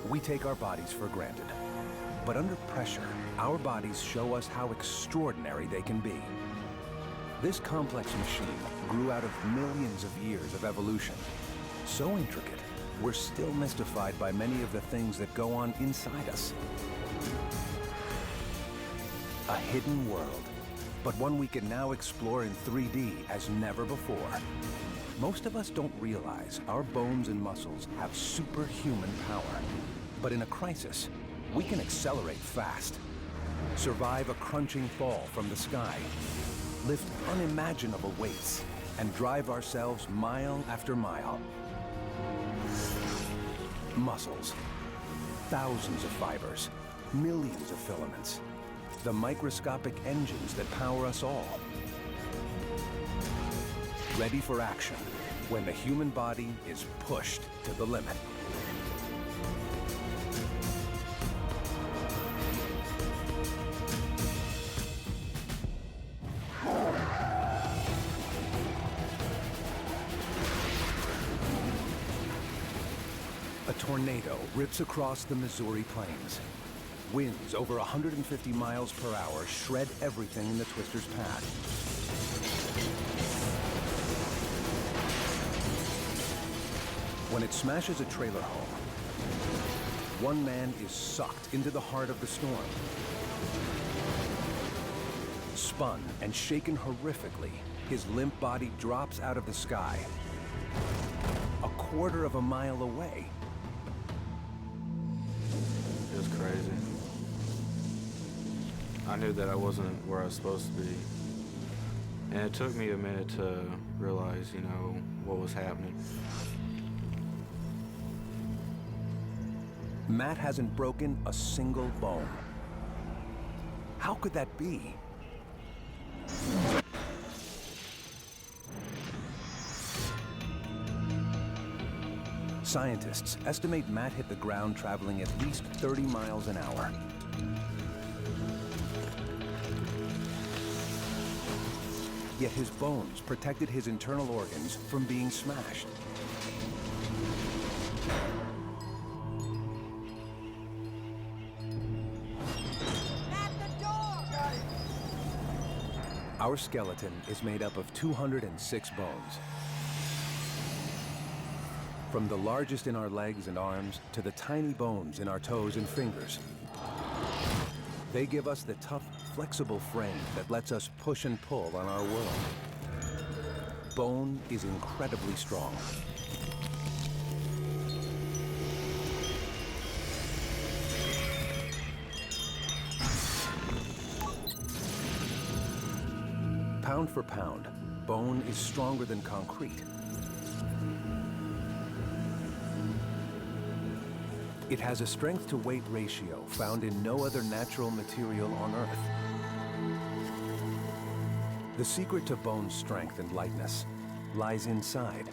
We take our bodies for granted. But under pressure, our bodies show us how extraordinary they can be. This complex machine grew out of millions of years of evolution. So intricate, we're still mystified by many of the things that go on inside us. A hidden world, but one we can now explore in 3D as never before. Most of us don't realize our bones and muscles have superhuman power. But in a crisis, we can accelerate fast, survive a crunching fall from the sky, lift unimaginable weights, and drive ourselves mile after mile. Muscles, thousands of fibers, millions of filaments, the microscopic engines that power us all. Ready for action when the human body is pushed to the limit. A tornado rips across the Missouri plains. Winds over 150 miles per hour shred everything in the twister's path. When it smashes a trailer home, one man is sucked into the heart of the storm. Spun and shaken horrifically, his limp body drops out of the sky, a quarter of a mile away. It was crazy. I knew that I wasn't where I was supposed to be. And it took me a minute to realize, you know, what was happening. Matt hasn't broken a single bone. How could that be? Scientists estimate Matt hit the ground traveling at least 30 miles an hour. Yet his bones protected his internal organs from being smashed. Our skeleton is made up of 206 bones. From the largest in our legs and arms to the tiny bones in our toes and fingers. They give us the tough, flexible frame that lets us push and pull on our world. Bone is incredibly strong. Pound for pound, bone is stronger than concrete. It has a strength-to-weight ratio found in no other natural material on Earth. The secret to bone's strength and lightness lies inside.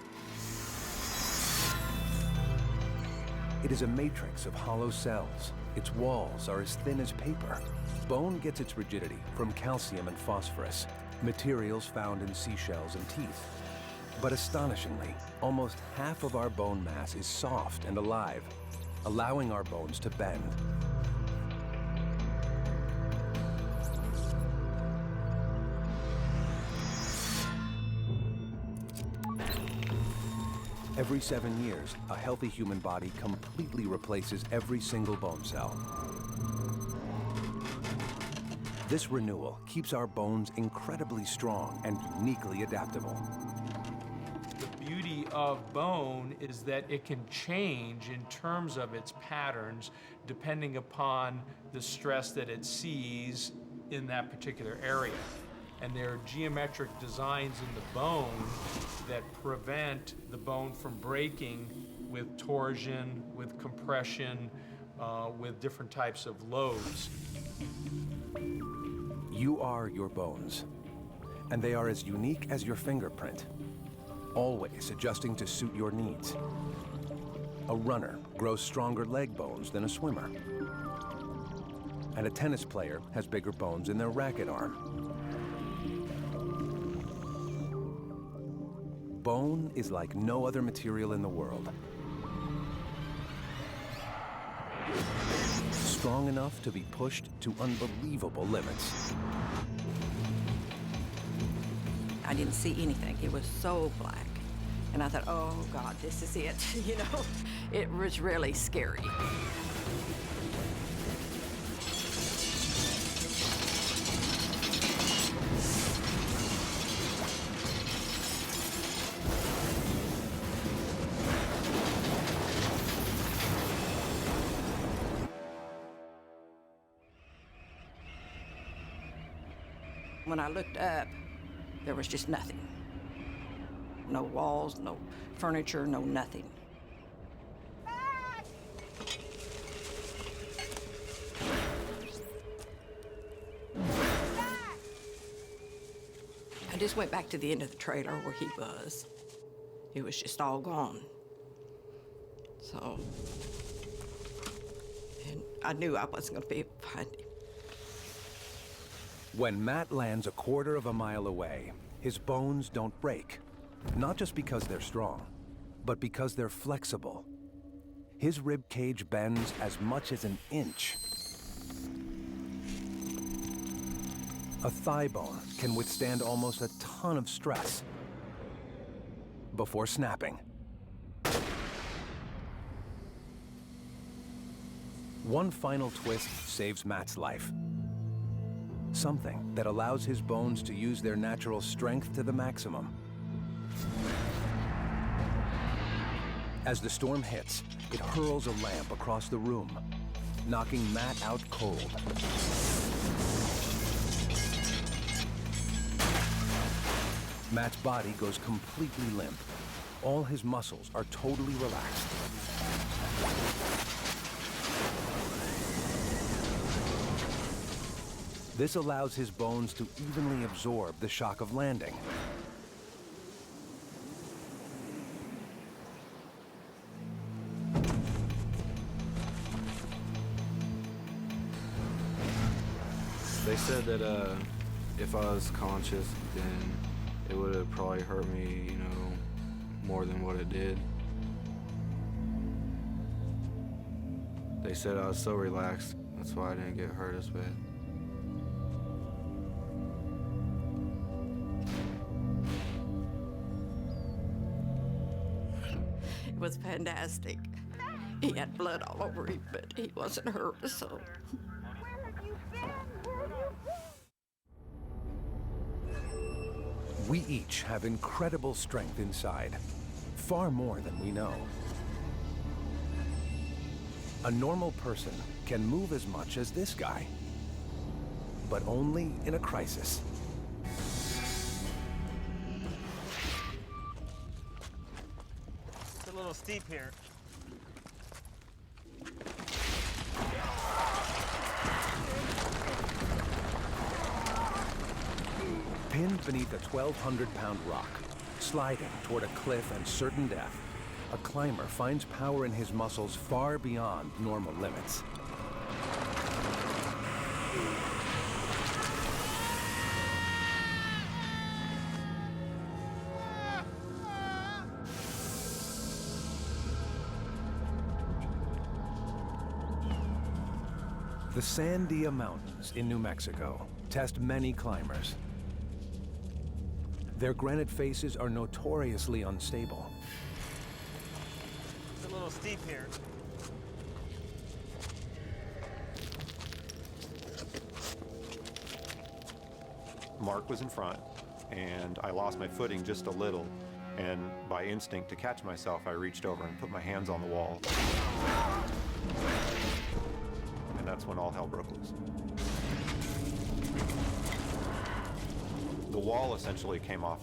It is a matrix of hollow cells. Its walls are as thin as paper. Bone gets its rigidity from calcium and phosphorus, materials found in seashells and teeth. But astonishingly, almost half of our bone mass is soft and alive, allowing our bones to bend. Every 7 years, a healthy human body completely replaces every single bone cell. This renewal keeps our bones incredibly strong and uniquely adaptable. The beauty of bone is that it can change in terms of its patterns depending upon the stress that it sees in that particular area. And there are geometric designs in the bone that prevent the bone from breaking with torsion, with compression, with different types of loads. You are your bones, and they are as unique as your fingerprint, always adjusting to suit your needs. A runner grows stronger leg bones than a swimmer, and a tennis player has bigger bones in their racket arm. Bone is like no other material in the world. strong enough to be pushed to unbelievable limits. I didn't see anything. It was so black. And I thought, oh God, this is it, you know? It was really scary. When I looked up, there was just nothing. No walls, no furniture, no nothing. I just went back to the end of the trailer where he was. It was just all gone. So, and I knew I wasn't going to be able to find him. When Matt lands a quarter of a mile away, his bones don't break. Not just because they're strong, but because they're flexible. His rib cage bends as much as an inch. A thigh bone can withstand almost a ton of stress before snapping. One final twist saves Matt's life. Something that allows his bones to use their natural strength to the maximum. As the storm hits, it hurls a lamp across the room, knocking Matt out cold. Matt's body goes completely limp. All his muscles are totally relaxed. This allows his bones to evenly absorb the shock of landing. They said that if I was conscious, then it would have probably hurt me, you know, more than what it did. They said I was so relaxed, that's why I didn't get hurt as bad. It was fantastic. He had blood all over him, but he wasn't hurt, so. We each have incredible strength inside, far more than we know. A normal person can move as much as this guy, but only in a crisis. It's a little steep here. Pinned beneath a 1,200-pound rock, sliding toward a cliff and certain death, a climber finds power in his muscles far beyond normal limits. The Sandia Mountains in New Mexico test many climbers. Their granite faces are notoriously unstable. It's a little steep here. Mark was in front, and I lost my footing just a little, and by instinct to catch myself, I reached over and put my hands on the wall. And that's when all hell broke loose. The wall essentially came off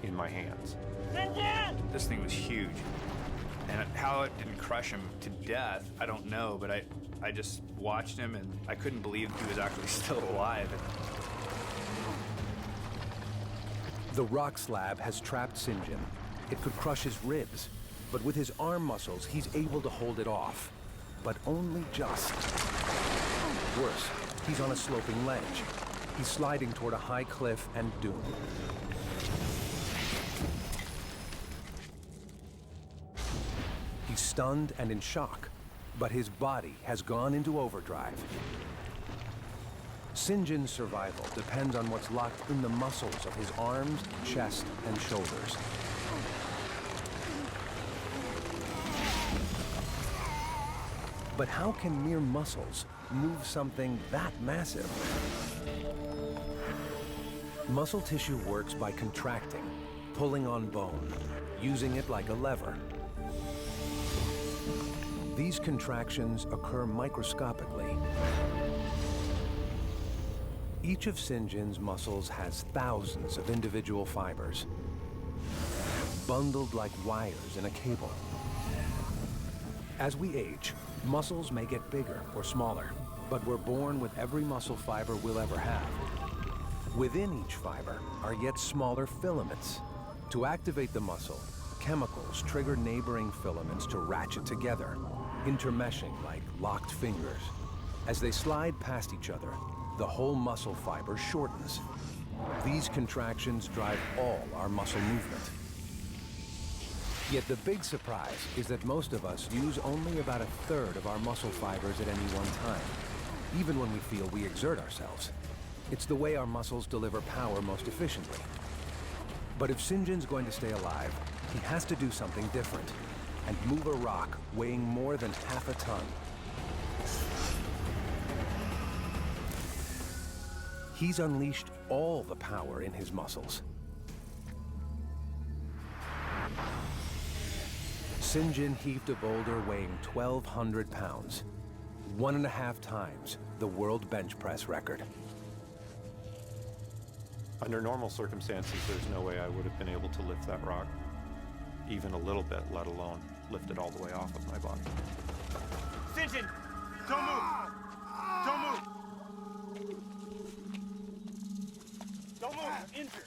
in my hands. This thing was huge. And how it didn't crush him to death, I don't know, but I just watched him and I couldn't believe he was actually still alive. The rock slab has trapped St. John. It could crush his ribs, but with his arm muscles, he's able to hold it off, but only just. Worse, he's on a sloping ledge. He's sliding toward a high cliff and doom. He's stunned and in shock. but his body has gone into overdrive. St. John's survival depends on what's locked in the muscles of his arms, chest, and shoulders. But how can mere muscles move something that massive? Muscle tissue works by contracting, pulling on bone, using it like a lever. These contractions occur microscopically. Each of St. John's muscles has thousands of individual fibers, bundled like wires in a cable. As we age, muscles may get bigger or smaller, but we're born with every muscle fiber we'll ever have. Within each fiber are yet smaller filaments. To activate the muscle, chemicals trigger neighboring filaments to ratchet together, intermeshing like locked fingers. As they slide past each other, the whole muscle fiber shortens. These contractions drive all our muscle movement. Yet the big surprise is that most of us use only about a third of our muscle fibers at any one time, even when we feel we exert ourselves. It's the way our muscles deliver power most efficiently. But if St. John's going to stay alive, he has to do something different and move a rock weighing more than half a ton. He's unleashed all the power in his muscles. St. John heaved a boulder weighing 1,200 pounds, 1.5 times the world bench press record. Under normal circumstances, there's no way I would have been able to lift that rock, even a little bit, let alone lift it all the way off of my body. St. John, don't move! Don't move! Don't move, you're injured.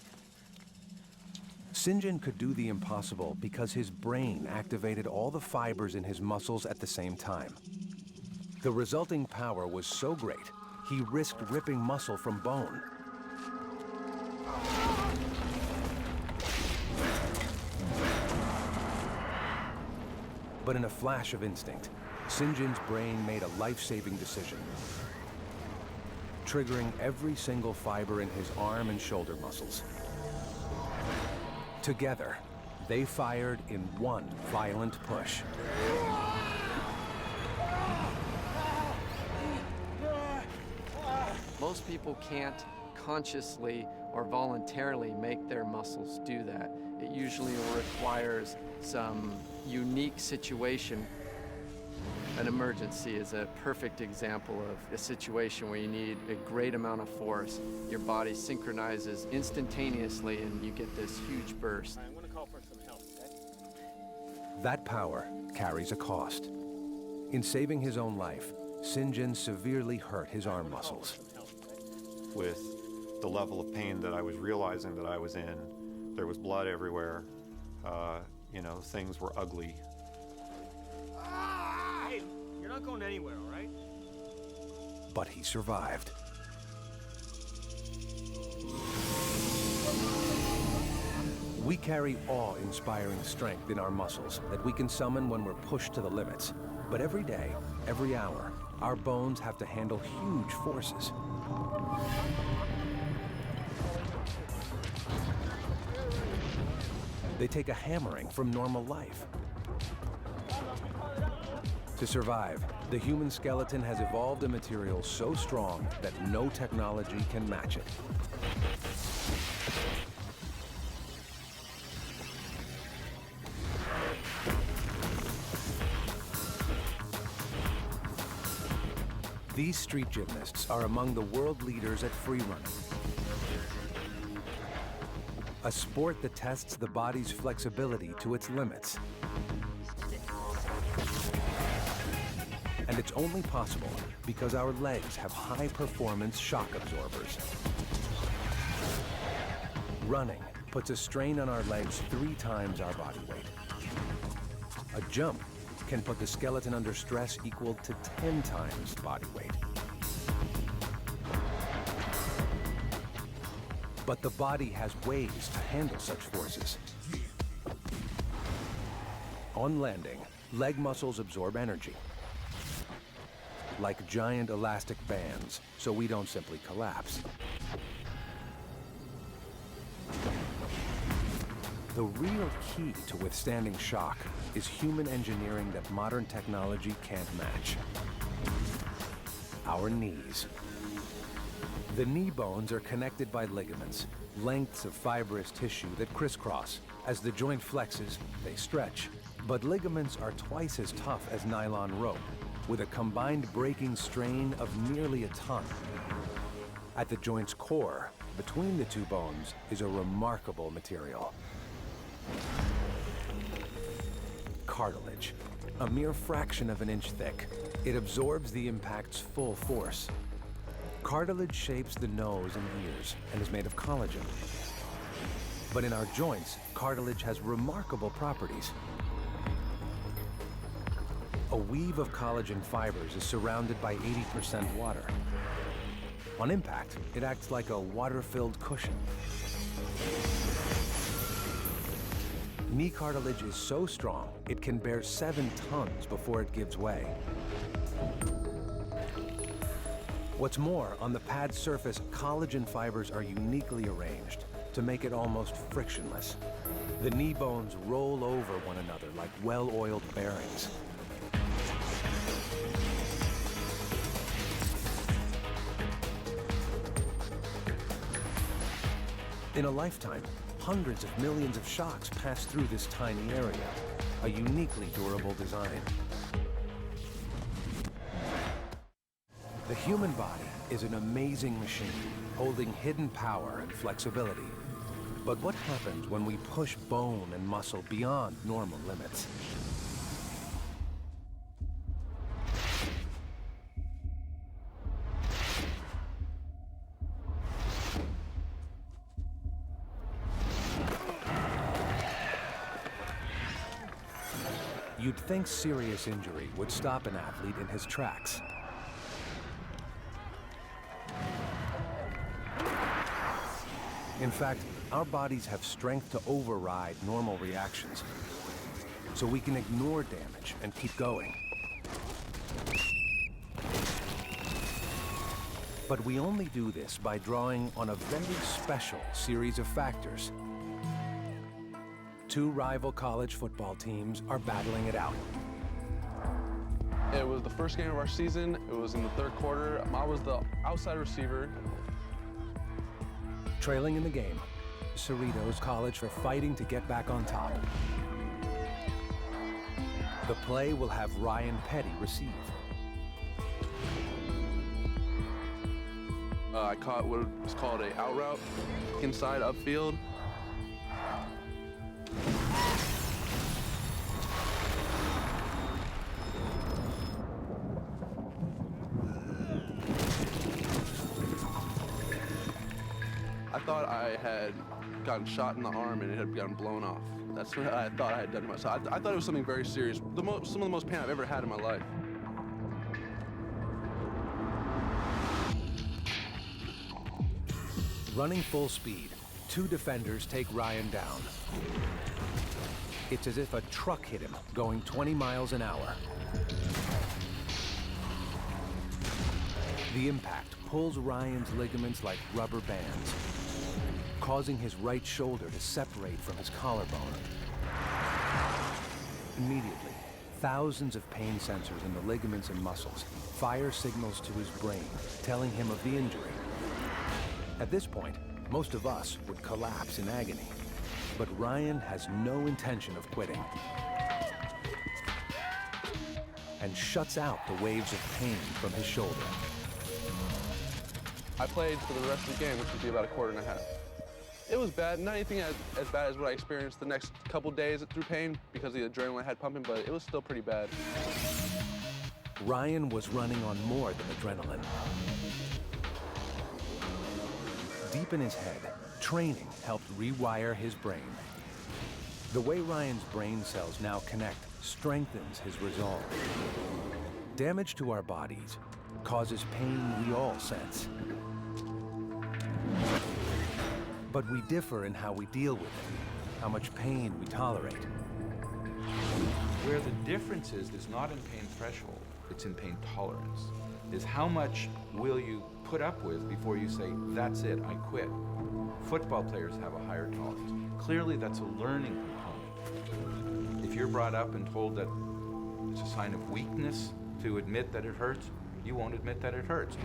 St. John could do the impossible because his brain activated all the fibers in his muscles at the same time. The resulting power was so great, he risked ripping muscle from bone. But in a flash of instinct, St. John's brain made a life-saving decision, triggering every single fiber in his arm and shoulder muscles. Together, they fired in one violent push. Most people can't consciously or voluntarily make their muscles do that. It usually requires some unique situation. An emergency is a perfect example of a situation where you need a great amount of force. Your body synchronizes instantaneously and you get this huge burst. I'm gonna call for some help, okay? That power carries a cost. In saving his own life, St. John severely hurt his arm muscles. With the level of pain that I was realizing that I was in, there was blood everywhere. You know, things were ugly. Hey, you're not going anywhere, all right? But he survived. We carry awe-inspiring strength in our muscles that we can summon when we're pushed to the limits. But every day, every hour, our bones have to handle huge forces. They take a hammering from normal life. To survive, the human skeleton has evolved a material so strong that no technology can match it. These street gymnasts are among the world leaders at free running, a sport that tests the body's flexibility to its limits. And it's only possible because our legs have high-performance shock absorbers. Running puts a strain on our legs 3 times our body weight. A jump can put the skeleton under stress equal to 10 times body weight. But the body has ways to handle such forces. On landing, leg muscles absorb energy. like giant elastic bands, so we don't simply collapse. The real key to withstanding shock is human engineering that modern technology can't match. Our knees. The knee bones are connected by ligaments, lengths of fibrous tissue that crisscross. As the joint flexes, they stretch. But ligaments are twice as tough as nylon rope, with a combined breaking strain of nearly a ton. At the joint's core, between the two bones, is a remarkable material. Cartilage. A mere fraction of an inch thick, it absorbs the impact's full force. Cartilage shapes the nose and ears and is made of collagen. But in our joints, cartilage has remarkable properties. A weave of collagen fibers is surrounded by 80% water. On impact, it acts like a water-filled cushion. Knee cartilage is so strong, it can bear 7 tons before it gives way. What's more, on the pad's surface, collagen fibers are uniquely arranged to make it almost frictionless. The knee bones roll over one another like well-oiled bearings. In a lifetime, hundreds of millions of shocks pass through this tiny area, a uniquely durable design. The human body is an amazing machine, holding hidden power and flexibility. But what happens when we push bone and muscle beyond normal limits? You'd think serious injury would stop an athlete in his tracks. In fact, our bodies have strength to override normal reactions, so we can ignore damage and keep going. But we only do this by drawing on a very special series of factors. Two rival college football teams are battling it out. It was the first game of our season. It was in the third quarter. I was the outside receiver. Trailing in the game, Cerritos College are fighting to get back on top. The play will have Ryan Petty receive. I caught what was called a out route, inside upfield. I thought I had gotten shot in the arm and it had gotten blown off. That's what I thought I had done to myself. I thought it was something very serious. Some of the most pain I've ever had in my life. Running full speed, two defenders take Ryan down. It's as if a truck hit him, going 20 miles an hour. The impact pulls Ryan's ligaments like rubber bands, causing his right shoulder to separate from his collarbone. Immediately, thousands of pain sensors in the ligaments and muscles fire signals to his brain, telling him of the injury. At this point, most of us would collapse in agony, but Ryan has no intention of quitting and shuts out the waves of pain from his shoulder. I played for the rest of the game, which would be about a quarter and a half. It was bad, not anything as bad as what I experienced the next couple days through pain because the adrenaline I had pumping, but it was still pretty bad. Ryan was running on more than adrenaline. Deep in his head, training helped rewire his brain. The way Ryan's brain cells now connect strengthens his resolve. Damage to our bodies causes pain we all sense. But we differ in how we deal with it, how much pain we tolerate. Where the difference is not in pain threshold. it's in pain tolerance. Is how much will you put up with before you say, that's it, I quit. Football players have a higher tolerance. Clearly that's a learning component. If you're brought up and told that it's a sign of weakness to admit that it hurts, you won't admit that it hurts.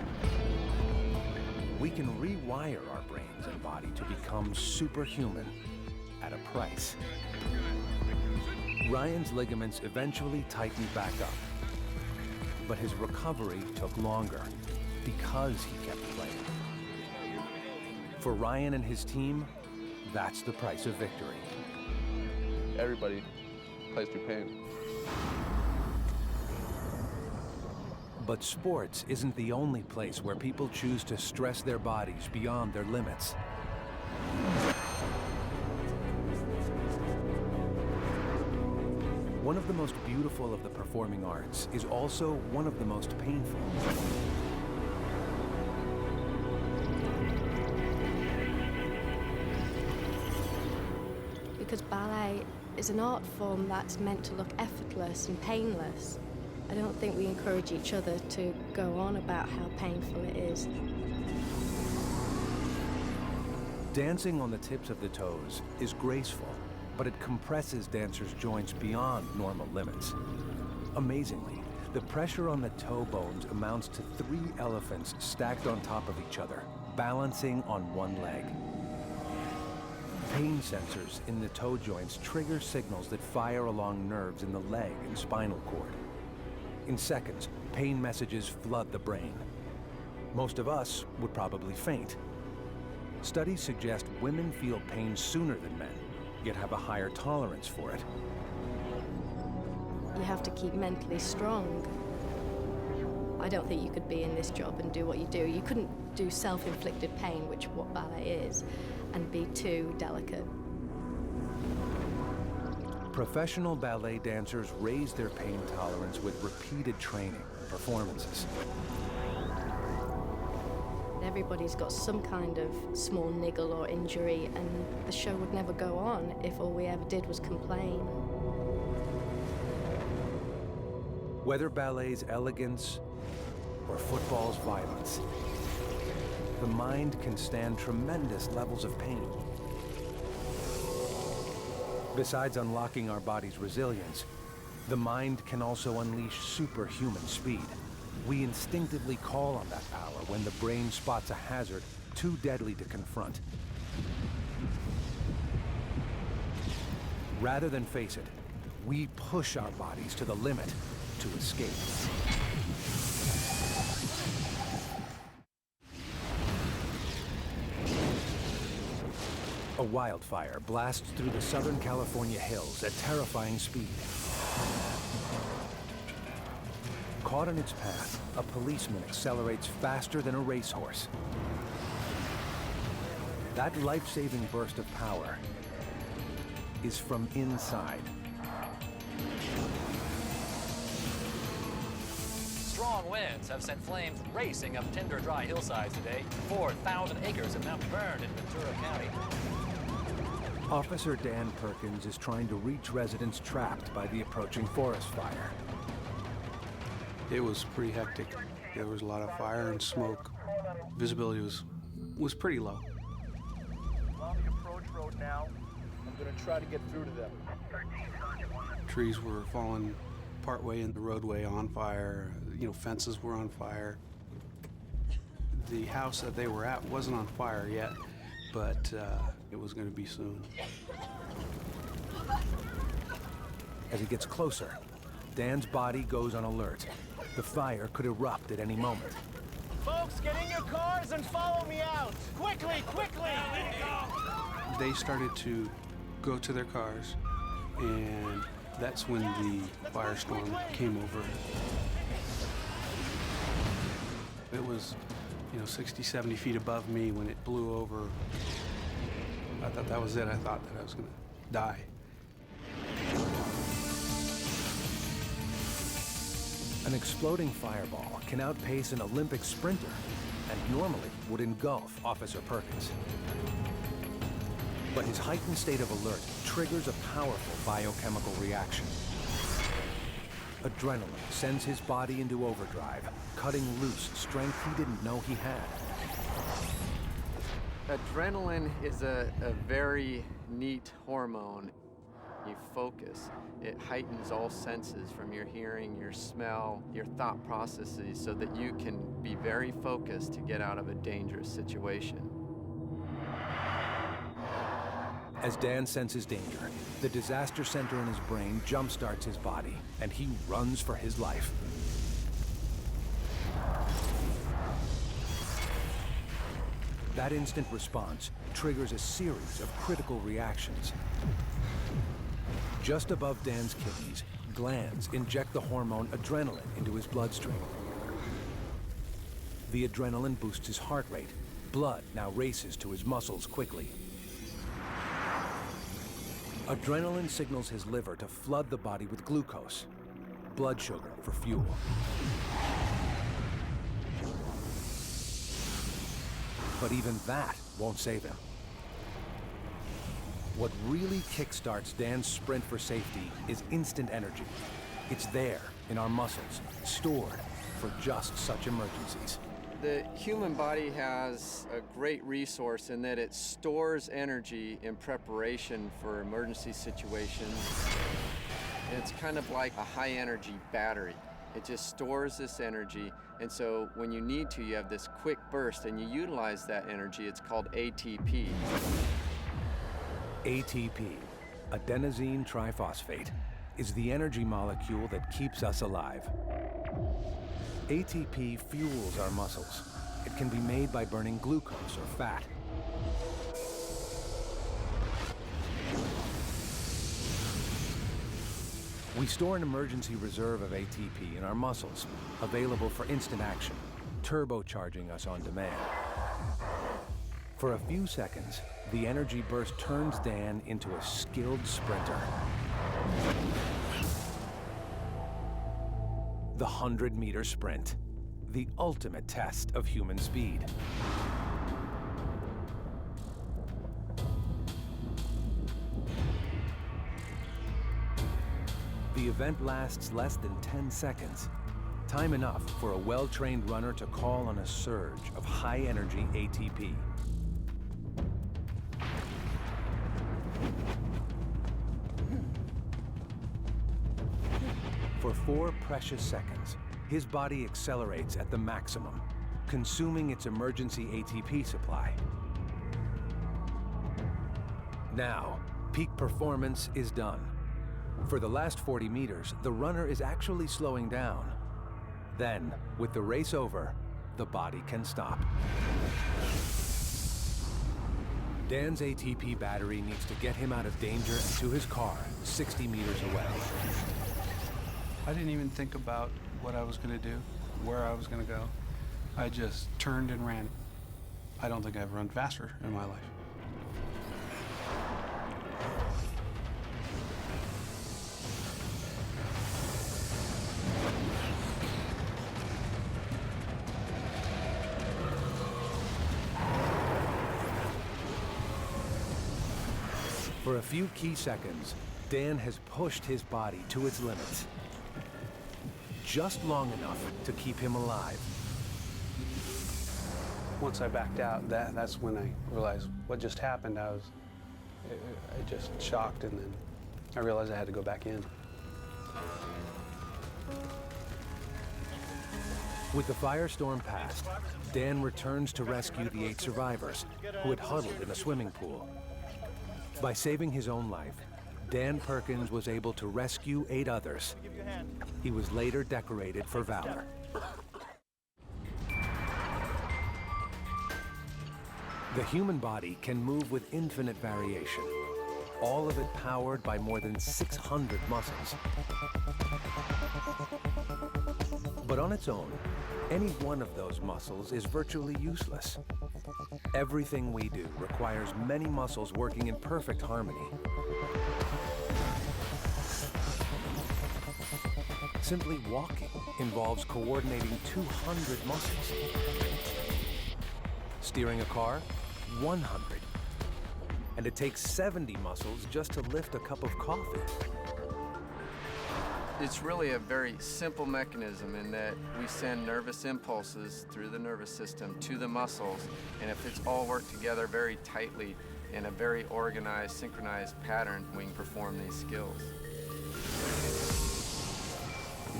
We can rewire our brains and body to become superhuman at a price. Ryan's ligaments eventually tightened back up, but his recovery took longer because he kept playing. For Ryan and his team, that's the price of victory. Everybody plays through pain. But sports isn't the only place where people choose to stress their bodies beyond their limits. One of the most beautiful of the performing arts is also one of the most painful. Because ballet is an art form that's meant to look effortless and painless. I don't think we encourage each other to go on about how painful it is. Dancing on the tips of the toes is graceful, but it compresses dancers' joints beyond normal limits. Amazingly, the pressure on the toe bones amounts to 3 elephants stacked on top of each other, balancing on one leg. Pain sensors in the toe joints trigger signals that fire along nerves in the leg and spinal cord. In seconds, pain messages flood the brain. Most of us would probably faint. Studies suggest women feel pain sooner than men, yet have a higher tolerance for it. You have to keep mentally strong. I don't think you could be in this job and do what you do. You couldn't do self-inflicted pain, which is what ballet is, and be too delicate. Professional ballet dancers raise their pain tolerance with repeated training and performances. Everybody's got some kind of small niggle or injury, and the show would never go on if all we ever did was complain. Whether ballet's elegance or football's violence, the mind can stand tremendous levels of pain. Besides unlocking our body's resilience, the mind can also unleash superhuman speed. We instinctively call on that power when the brain spots a hazard too deadly to confront. Rather than face it, we push our bodies to the limit to escape. A wildfire blasts through the Southern California hills at terrifying speed. Caught in its path, a policeman accelerates faster than a racehorse. That life-saving burst of power is from inside. Strong winds have sent flames racing up tinder dry hillsides today. 4,000 acres have now burned in Ventura County. Officer Dan Perkins is trying to reach residents trapped by the approaching forest fire. It was pretty hectic. There was a lot of fire and smoke. Visibility was pretty low. I'm on the approach road now. I'm gonna try to get through to them. Trees were falling partway in the roadway on fire. You know, fences were on fire. The house that they were at wasn't on fire yet, but it was going to be soon. As he gets closer, Dan's body goes on alert. The fire could erupt at any moment. Folks, get in your cars and follow me out. Quickly, quickly! They started to go to their cars, and that's when the firestorm came over. It was, 60, 70 feet above me when it blew over. I thought that was it. I thought that I was going to die. An exploding fireball can outpace an Olympic sprinter and normally would engulf Officer Perkins. But his heightened state of alert triggers a powerful biochemical reaction. adrenaline sends his body into overdrive, cutting loose strength he didn't know he had. Adrenaline is a very neat hormone. You focus. It heightens all senses from your hearing, your smell, your thought processes so that you can be very focused to get out of a dangerous situation. As Dan senses danger, the disaster center in his brain jumpstarts his body, and he runs for his life. That instant response triggers a series of critical reactions. Just above Dan's kidneys, glands inject the hormone adrenaline into his bloodstream. The adrenaline boosts his heart rate. Blood now races to his muscles quickly. Adrenaline signals his liver to flood the body with glucose, blood sugar for fuel. But even that won't save him. What really kickstarts Dan's sprint for safety is instant energy. It's there in our muscles, stored for just such emergencies. The human body has a great resource in that it stores energy in preparation for emergency situations. And it's kind of like a high-energy battery. It just stores this energy, and so when you need to, you have this quick burst, and you utilize that energy. It's called ATP. ATP, adenosine triphosphate, is the energy molecule that keeps us alive. ATP fuels our muscles. It can be made by burning glucose or fat. We store an emergency reserve of ATP in our muscles, available for instant action, turbocharging us on demand. For a few seconds, the energy burst turns Dan into a skilled sprinter. The 100-meter sprint, the ultimate test of human speed. The event lasts less than 10 seconds, time enough for a well-trained runner to call on a surge of high-energy ATP. For 4 precious seconds, his body accelerates at the maximum, consuming its emergency ATP supply. Now, peak performance is done. For the last 40 meters, the runner is actually slowing down. Then, with the race over, the body can stop. Dan's ATP battery needs to get him out of danger and to his car, 60 meters away. I didn't even think about what I was going to do, where I was going to go. I just turned and ran. I don't think I've run faster in my life. For a few key seconds, Dan has pushed his body to its limits. Just long enough to keep him alive. Once I backed out, that's when I realized what just happened. I just shocked, and then I realized I had to go back in. With the firestorm past, Dan returns to rescue the 8 survivors who had huddled in a swimming pool. By saving his own life, Dan Perkins was able to rescue 8 others. He was later decorated for valor. The human body can move with infinite variation, all of it powered by more than 600 muscles. But on its own, any one of those muscles is virtually useless. Everything we do requires many muscles working in perfect harmony. Simply walking involves coordinating 200 muscles. Steering a car, 100. And it takes 70 muscles just to lift a cup of coffee. It's really a very simple mechanism in that we send nervous impulses through the nervous system to the muscles, and if it's all worked together very tightly in a very organized, synchronized pattern, we can perform these skills.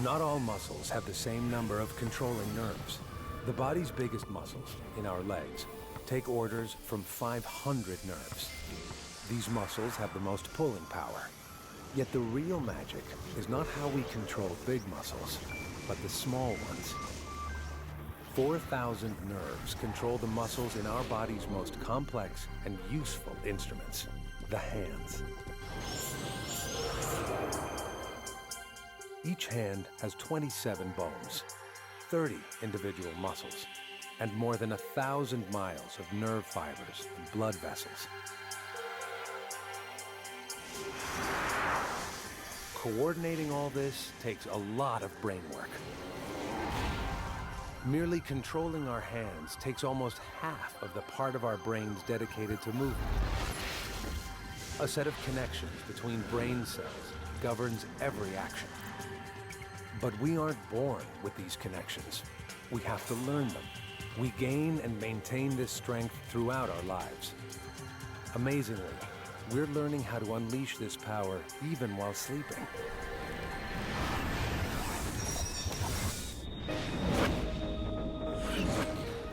Not all muscles have the same number of controlling nerves. The body's biggest muscles, in our legs, take orders from 500 nerves. These muscles have the most pulling power. Yet the real magic is not how we control big muscles, but the small ones. 4,000 nerves control the muscles in our body's most complex and useful instruments, the hands. Each hand has 27 bones, 30 individual muscles, and more than 1,000 miles of nerve fibers and blood vessels. Coordinating all this takes a lot of brain work. Merely controlling our hands takes almost half of the part of our brains dedicated to movement. A set of connections between brain cells governs every action. But we aren't born with these connections. We have to learn them. We gain and maintain this strength throughout our lives. Amazingly, we're learning how to unleash this power even while sleeping.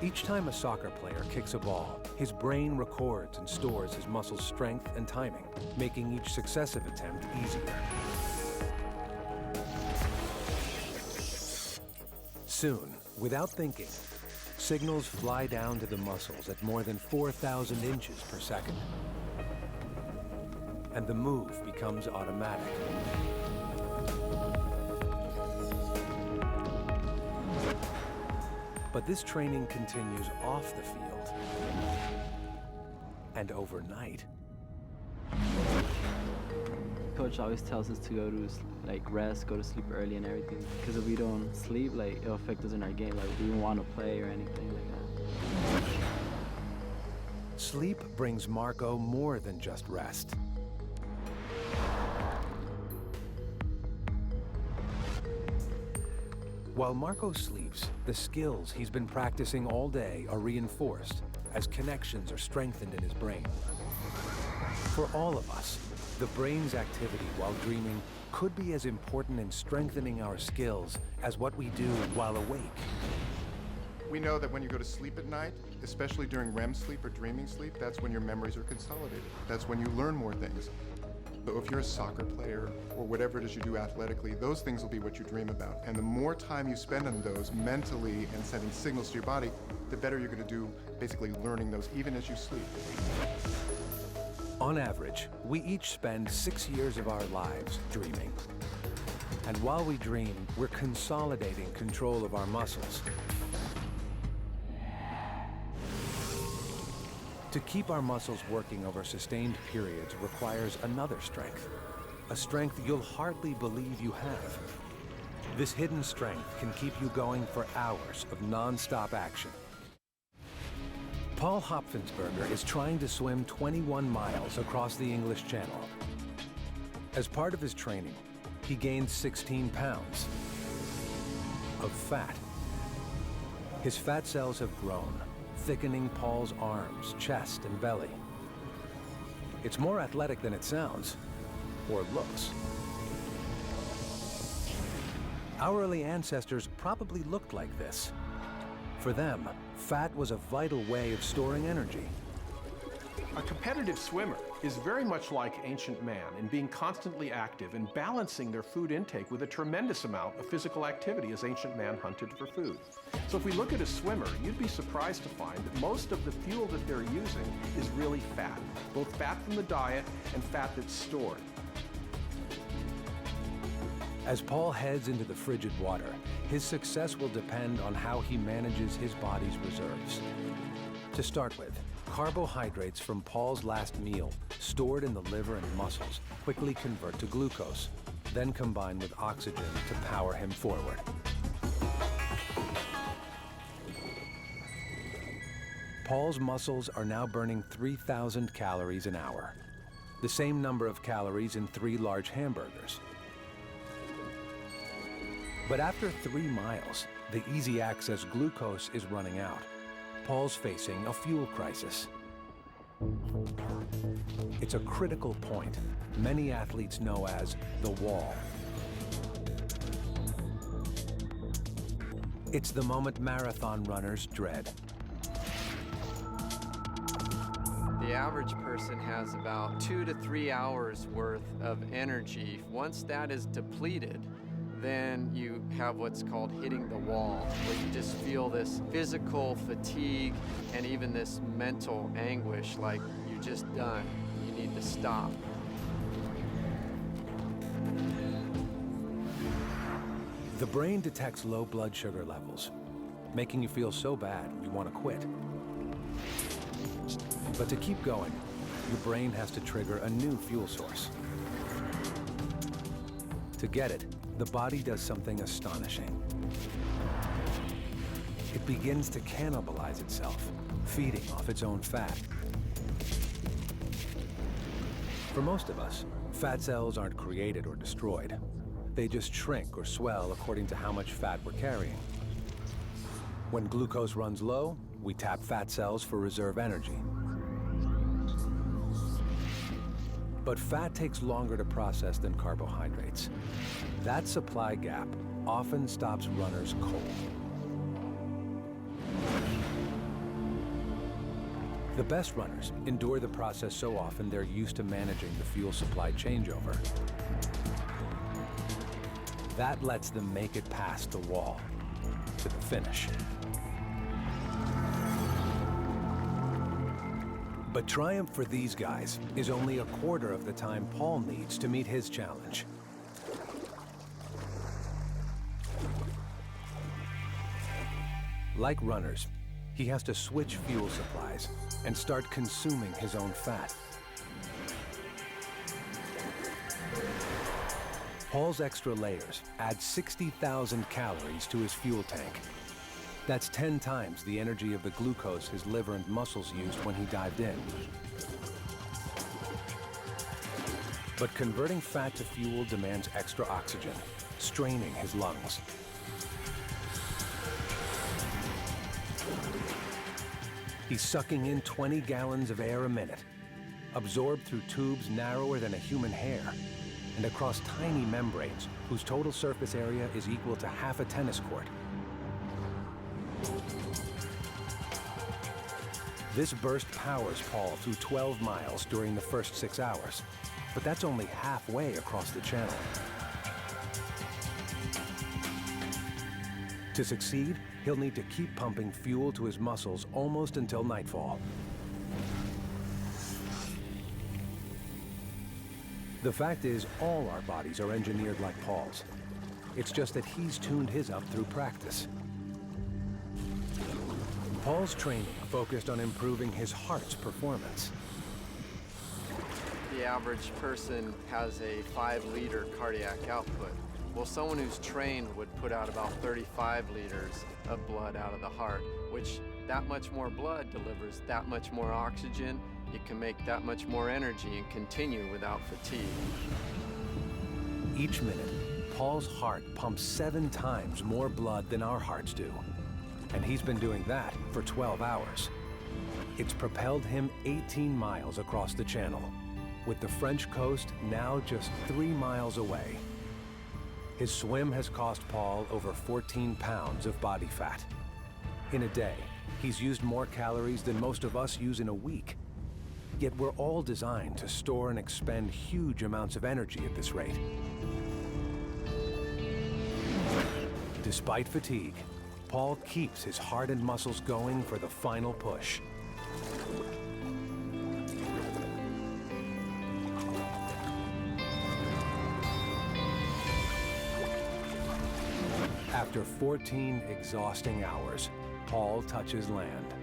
Each time a soccer player kicks a ball, his brain records and stores his muscle strength and timing, making each successive attempt easier. Soon, without thinking, signals fly down to the muscles at more than 4,000 inches per second. And the move becomes automatic. But this training continues off the field and overnight. Coach always tells us to go to rest, go to sleep early and everything. Because if we don't sleep, it'll affect us in our game. We won't want to play or anything like that. Sleep brings Marco more than just rest. While Marco sleeps, the skills he's been practicing all day are reinforced as connections are strengthened in his brain. For all of us, the brain's activity while dreaming could be as important in strengthening our skills as what we do while awake. We know that when you go to sleep at night, especially during REM sleep or dreaming sleep, that's when your memories are consolidated. That's when you learn more things. So if you're a soccer player or whatever it is you do athletically, those things will be what you dream about. And the more time you spend on those mentally and sending signals to your body, the better you're going to do basically learning those even as you sleep. On average, we each spend 6 years of our lives dreaming. And while we dream, we're consolidating control of our muscles. To keep our muscles working over sustained periods requires another strength, a strength you'll hardly believe you have. This hidden strength can keep you going for hours of non-stop action. Paul Hopfensberger is trying to swim 21 miles across the English Channel. As part of his training, he gained 16 pounds of fat. His fat cells have grown, thickening Paul's arms, chest, and belly. It's more athletic than it sounds, or looks. Our early ancestors probably looked like this. For them, fat was a vital way of storing energy. A competitive swimmer is very much like ancient man in being constantly active and balancing their food intake with a tremendous amount of physical activity as ancient man hunted for food. So if we look at a swimmer, you'd be surprised to find that most of the fuel that they're using is really fat, both fat from the diet and fat that's stored. As Paul heads into the frigid water, his success will depend on how he manages his body's reserves. To start with, carbohydrates from Paul's last meal, stored in the liver and muscles, quickly convert to glucose, then combine with oxygen to power him forward. Paul's muscles are now burning 3,000 calories an hour, the same number of calories in 3 large hamburgers. But after 3 miles, the easy access glucose is running out. Paul's facing a fuel crisis. It's a critical point many athletes know as the wall. It's the moment marathon runners dread. The average person has about 2 to 3 hours worth of energy. Once that is depleted, then you have what's called hitting the wall, where you just feel this physical fatigue and even this mental anguish, like you're just done. You need to stop. The brain detects low blood sugar levels, making you feel so bad you want to quit. But to keep going, your brain has to trigger a new fuel source. To get it, the body does something astonishing. It begins to cannibalize itself, feeding off its own fat. For most of us, fat cells aren't created or destroyed. They just shrink or swell according to how much fat we're carrying. When glucose runs low, we tap fat cells for reserve energy. But fat takes longer to process than carbohydrates. That supply gap often stops runners cold. The best runners endure the process so often they're used to managing the fuel supply changeover. That lets them make it past the wall, to the finish. But triumph for these guys is only a quarter of the time Paul needs to meet his challenge. Like runners, he has to switch fuel supplies and start consuming his own fat. Paul's extra layers add 60,000 calories to his fuel tank. That's 10 times the energy of the glucose his liver and muscles used when he dived in. But converting fat to fuel demands extra oxygen, straining his lungs. He's sucking in 20 gallons of air a minute, absorbed through tubes narrower than a human hair, and across tiny membranes whose total surface area is equal to half a tennis court. This burst powers Paul through 12 miles during the first 6 hours, but that's only halfway across the channel. To succeed, he'll need to keep pumping fuel to his muscles almost until nightfall. The fact is, all our bodies are engineered like Paul's. It's just that he's tuned his up through practice. Paul's training focused on improving his heart's performance. The average person has a 5-liter cardiac output. Well, someone who's trained would put out about 35 liters of blood out of the heart, which that much more blood delivers that much more oxygen. You can make that much more energy and continue without fatigue. Each minute, Paul's heart pumps 7 times more blood than our hearts do. And he's been doing that for 12 hours. It's propelled him 18 miles across the channel, with the French coast now just 3 miles away. His swim has cost Paul over 14 pounds of body fat. In a day, he's used more calories than most of us use in a week. Yet we're all designed to store and expend huge amounts of energy at this rate. Despite fatigue, Paul keeps his heart and muscles going for the final push. After 14 exhausting hours, Paul touches land.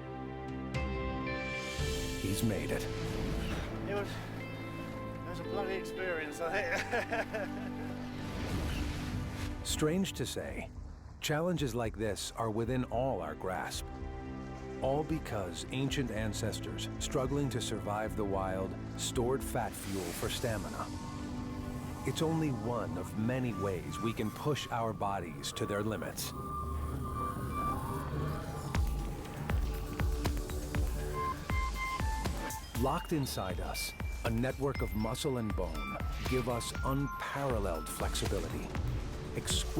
He's made it. It was a bloody experience, I think. Strange to say, challenges like this are within all our grasp. All because ancient ancestors, struggling to survive the wild, stored fat fuel for stamina. It's only one of many ways we can push our bodies to their limits. Locked inside us, a network of muscle and bone give us unparalleled flexibility, exquisite